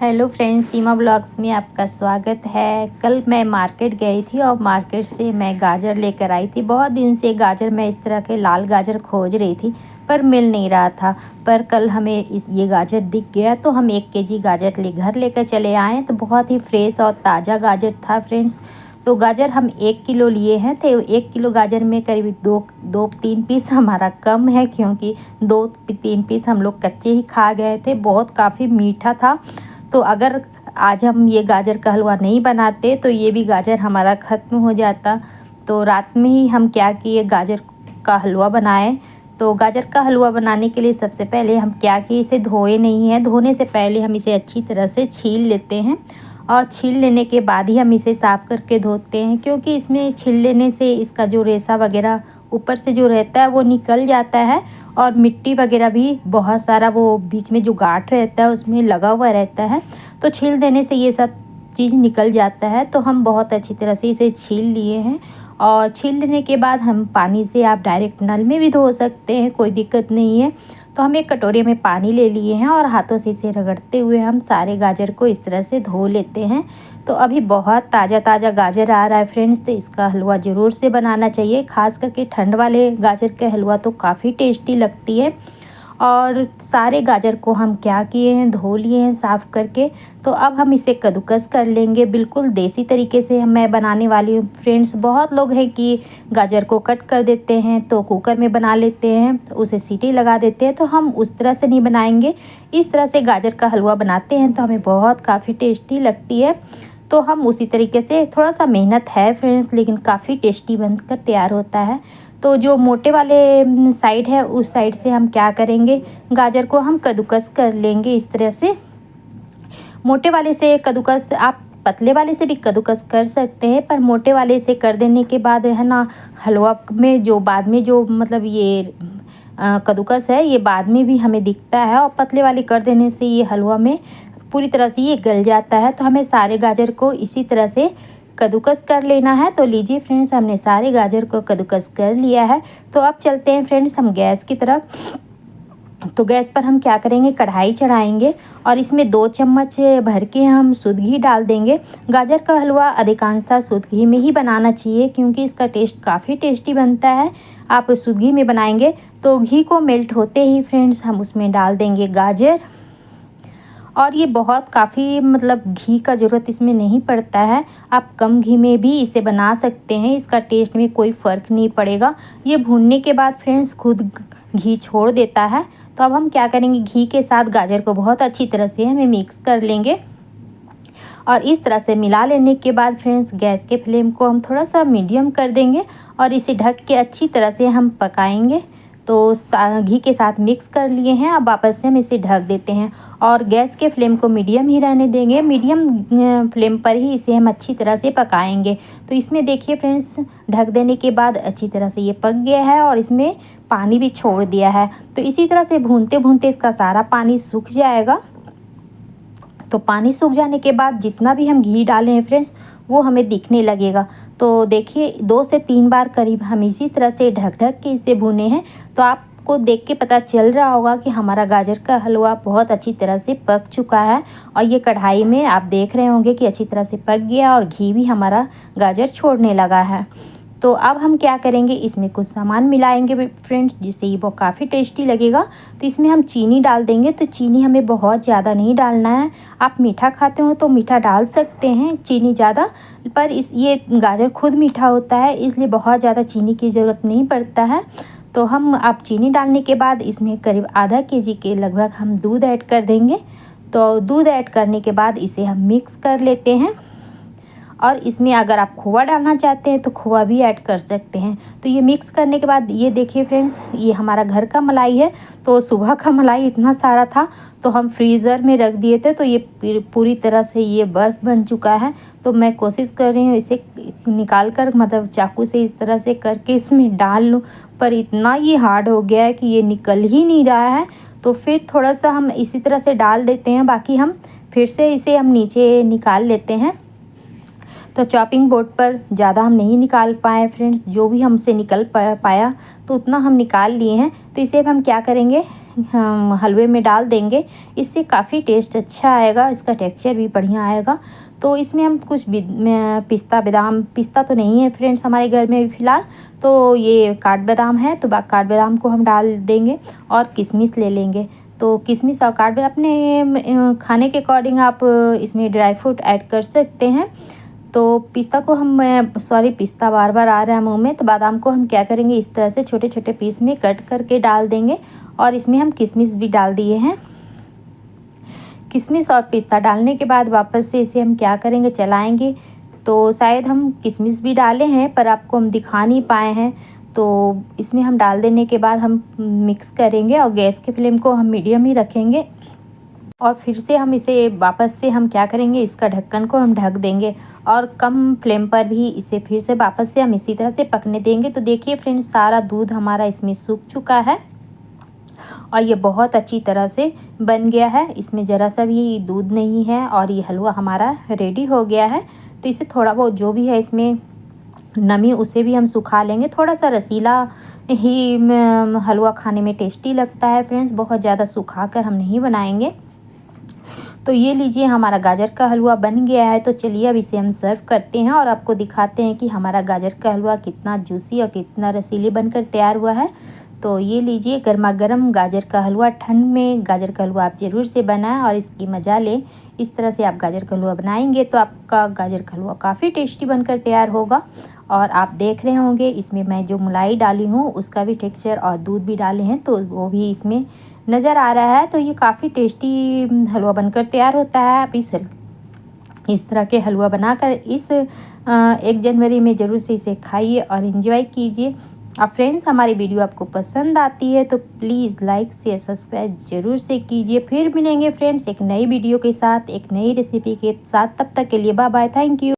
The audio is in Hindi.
हेलो फ्रेंड्स, सीमा ब्लॉग्स में आपका स्वागत है। कल मैं मार्केट गई थी और मार्केट से मैं गाजर लेकर आई थी। बहुत दिन से गाजर मैं इस तरह के लाल गाजर खोज रही थी पर मिल नहीं रहा था। पर कल हमें ये गाजर दिख गया तो हम 1 केजी गाजर घर लेकर चले आए। तो बहुत ही फ्रेश और ताज़ा गाजर था फ्रेंड्स। तो गाजर हम 1 किलो लिए हैं। तो 1 किलो गाजर में करीब दो 3 पीस हमारा कम है, क्योंकि 2-3 पीस हम लोग कच्चे ही खा गए थे। बहुत काफ़ी मीठा था। तो अगर आज हम ये गाजर का हलवा नहीं बनाते तो ये भी गाजर हमारा ख़त्म हो जाता। तो रात में ही हम क्या किए, गाजर का हलवा बनाए। तो गाजर का हलवा बनाने के लिए सबसे पहले हम क्या किए, इसे धोए नहीं है। धोने से पहले हम इसे अच्छी तरह से छील लेते हैं और छील लेने के बाद ही हम इसे साफ़ करके धोते हैं, क्योंकि इसमें छील लेने से इसका जो रेशा वगैरह ऊपर से जो रहता है वो निकल जाता है और मिट्टी वगैरह भी बहुत सारा वो बीच में जो गांठ रहता है उसमें लगा हुआ रहता है। तो छील देने से ये सब चीज़ निकल जाता है। तो हम बहुत अच्छी तरह से इसे छील लिए हैं और छील लेने के बाद हम पानी से, आप डायरेक्ट नल में भी धो सकते हैं, कोई दिक्कत नहीं है। तो हम एक कटोरे में पानी ले लिए हैं और हाथों से इसे रगड़ते हुए हम सारे गाजर को इस तरह से धो लेते हैं। तो अभी बहुत ताज़ा ताज़ा गाजर आ रहा है फ्रेंड्स, तो इसका हलवा ज़रूर से बनाना चाहिए। ख़ास करके ठंड वाले गाजर का हलवा तो काफ़ी टेस्टी लगती है। और सारे गाजर को हम क्या किए हैं, धो लिए हैं साफ़ करके। तो अब हम इसे कद्दूकस कर लेंगे। बिल्कुल देसी तरीके से मैं बनाने वाली हूँ फ्रेंड्स। बहुत लोग हैं कि गाजर को कट कर देते हैं तो कुकर में बना लेते हैं, तो उसे सीटी लगा देते हैं। तो हम उस तरह से नहीं बनाएंगे, इस तरह से गाजर का हलवा बनाते हैं तो हमें बहुत काफ़ी टेस्टी लगती है। तो हम उसी तरीके से, थोड़ा सा मेहनत है फ्रेंड्स लेकिन काफ़ी टेस्टी बनकर तैयार होता है। तो जो मोटे वाले साइड है उस साइड से हम क्या करेंगे, गाजर को हम कद्दूकस कर लेंगे इस तरह से। मोटे वाले से कद्दूकस, आप पतले वाले से भी कद्दूकस कर सकते हैं, पर मोटे वाले से कर देने के बाद है ना, हलवा में जो बाद में जो मतलब ये कद्दूकस है ये बाद में भी हमें दिखता है, और पतले वाले कर देने से ये हलवा में पूरी तरह से ये गल जाता है। तो हमें सारे गाजर को इसी तरह से कद्दूकस कर लेना है। तो लीजिए फ्रेंड्स, हमने सारे गाजर को कद्दूकस कर लिया है। तो अब चलते हैं फ्रेंड्स हम गैस की तरफ। तो गैस पर हम क्या करेंगे, कढ़ाई चढ़ाएंगे और इसमें 2 चम्मच भर के हम शुद्ध घी डाल देंगे। गाजर का हलवा अधिकांशतः शुद्ध घी में ही बनाना चाहिए, क्योंकि इसका टेस्ट काफ़ी टेस्टी बनता है। आप शुद्ध घी में बनाएंगे तो घी को मेल्ट होते ही फ्रेंड्स हम उसमें डाल देंगे गाजर। और ये बहुत काफ़ी मतलब घी का ज़रूरत इसमें नहीं पड़ता है, आप कम घी में भी इसे बना सकते हैं, इसका टेस्ट में कोई फ़र्क नहीं पड़ेगा। ये भूनने के बाद फ्रेंड्स खुद घी छोड़ देता है। तो अब हम क्या करेंगे, घी के साथ गाजर को बहुत अच्छी तरह से हमें मिक्स कर लेंगे। और इस तरह से मिला लेने के बाद फ्रेंड्स गैस के फ्लेम को हम थोड़ा सा मीडियम कर देंगे और इसे ढक के अच्छी तरह से हम पकाएंगे। तो घी के साथ मिक्स कर लिए हैं, अब वापस से हम इसे ढक देते हैं और गैस के फ्लेम को मीडियम ही रहने देंगे। मीडियम फ्लेम पर ही इसे हम अच्छी तरह से पकाएंगे। तो इसमें देखिए फ्रेंड्स, ढक देने के बाद अच्छी तरह से ये पक गया है और इसमें पानी भी छोड़ दिया है। तो इसी तरह से भूनते भूनते इसका सारा पानी सूख जाएगा। तो पानी सूख जाने के बाद जितना भी हम घी डाले हैं फ्रेंड्स वो हमें दिखने लगेगा। तो देखिए 2 से 3 बार करीब हम इसी तरह से ढक ढक के इसे भुने हैं। तो आपको देख के पता चल रहा होगा कि हमारा गाजर का हलवा बहुत अच्छी तरह से पक चुका है और ये कढ़ाई में आप देख रहे होंगे कि अच्छी तरह से पक गया और घी भी हमारा गाजर छोड़ने लगा है। तो अब हम क्या करेंगे, इसमें कुछ सामान मिलाएंगे फ्रेंड्स जिससे ये बहुत काफ़ी टेस्टी लगेगा। तो इसमें हम चीनी डाल देंगे। तो चीनी हमें बहुत ज़्यादा नहीं डालना है, आप मीठा खाते हो तो मीठा डाल सकते हैं चीनी ज़्यादा, पर ये गाजर खुद मीठा होता है इसलिए बहुत ज़्यादा चीनी की ज़रूरत नहीं पड़ता है। तो हम आप चीनी डालने के बाद इसमें करीब आधा केजी के लगभग हम दूध ऐड कर देंगे। तो दूध ऐड करने के बाद इसे हम मिक्स कर लेते हैं और इसमें अगर आप खोआ डालना चाहते हैं तो खोआ भी ऐड कर सकते हैं। तो ये मिक्स करने के बाद ये देखिए फ्रेंड्स, ये हमारा घर का मलाई है। तो सुबह का मलाई इतना सारा था तो हम फ्रीज़र में रख दिए थे, तो ये पूरी तरह से ये बर्फ़ बन चुका है। तो मैं कोशिश कर रही हूँ इसे निकाल कर, मतलब चाकू से इस तरह से करके इसमें डाल लूँ, पर इतना ये हार्ड हो गया है कि ये निकल ही नहीं रहा है। तो फिर थोड़ा सा हम इसी तरह से डाल देते हैं, बाकी हम फिर से इसे हम नीचे निकाल लेते हैं। तो चॉपिंग बोर्ड पर ज़्यादा हम नहीं निकाल पाए फ्रेंड्स, जो भी हमसे निकल पाया तो उतना हम निकाल लिए हैं। तो इसे हम क्या करेंगे, हम हलवे में डाल देंगे, इससे काफ़ी टेस्ट अच्छा आएगा, इसका टेक्सचर भी बढ़िया आएगा। तो इसमें हम कुछ पिस्ता बादाम, पिस्ता तो नहीं है फ्रेंड्स हमारे घर में फ़िलहाल, तो ये काठबादाम है, तो काठबादाम को हम डाल देंगे और किशमिश ले लेंगे। तो किशमिश और काठबादाम अपने खाने के अकॉर्डिंग आप इसमें ड्राई फ्रूट ऐड कर सकते हैं। तो पिस्ता को हम पिस्ता बार बार आ रहा है मुंह में, तो बादाम को हम क्या करेंगे, इस तरह से छोटे छोटे पीस में कट करके डाल देंगे और इसमें हम किशमिश भी डाल दिए हैं। किशमिश और पिस्ता डालने के बाद वापस से इसे हम क्या करेंगे, चलाएंगे। तो शायद हम किशमिश भी डाले हैं पर आपको हम दिखा नहीं पाए हैं। तो इसमें हम डाल देने के बाद हम मिक्स करेंगे और गैस के फ्लेम को हम मीडियम ही रखेंगे और फिर से हम इसे वापस से हम क्या करेंगे, इसका ढक्कन को हम ढक देंगे और कम फ्लेम पर भी इसे फिर से वापस से हम इसी तरह से पकने देंगे। तो देखिए फ्रेंड्स, सारा दूध हमारा इसमें सूख चुका है और ये बहुत अच्छी तरह से बन गया है, इसमें ज़रा सा भी दूध नहीं है और ये हलवा हमारा रेडी हो गया है। तो इसे थोड़ा बहुत जो भी है इसमें नमी, उसे भी हम सुखा लेंगे। थोड़ा सा रसीला ही हलवा खाने में टेस्टी लगता है फ्रेंड्स, बहुत ज़्यादा सुखा कर हम नहीं बनाएंगे। तो ये लीजिए, हमारा गाजर का हलवा बन गया है। तो चलिए अब इसे हम सर्व करते हैं और आपको दिखाते हैं कि हमारा गाजर का हलवा कितना जूसी और कितना रसीले बनकर तैयार हुआ है। तो ये लीजिए, गर्मा गर्म गाजर का हलवा। ठंड में गाजर का हलवा आप ज़रूर से बनाएं और इसकी मज़ा लें। इस तरह से आप गाजर का हलवा बनाएंगे तो आपका गाजर का हलवा काफ़ी टेस्टी बनकर तैयार होगा। और आप देख रहे होंगे इसमें मैं जो मलाई डाली हूँ उसका भी टेक्सचर और दूध भी डाले हैं तो वो भी इसमें नज़र आ रहा है। तो ये काफ़ी टेस्टी हलवा बनकर तैयार होता है। आप इस तरह के हलवा बनाकर इस 1 जनवरी में ज़रूर से इसे खाइए और इन्जॉय कीजिए। अब फ्रेंड्स, हमारी वीडियो आपको पसंद आती है तो प्लीज़ लाइक शेयर सब्सक्राइब ज़रूर से कीजिए। फिर मिलेंगे फ्रेंड्स एक नई वीडियो के साथ, एक नई रेसिपी के साथ। तब तक के लिए बाय बाय, थैंक यू।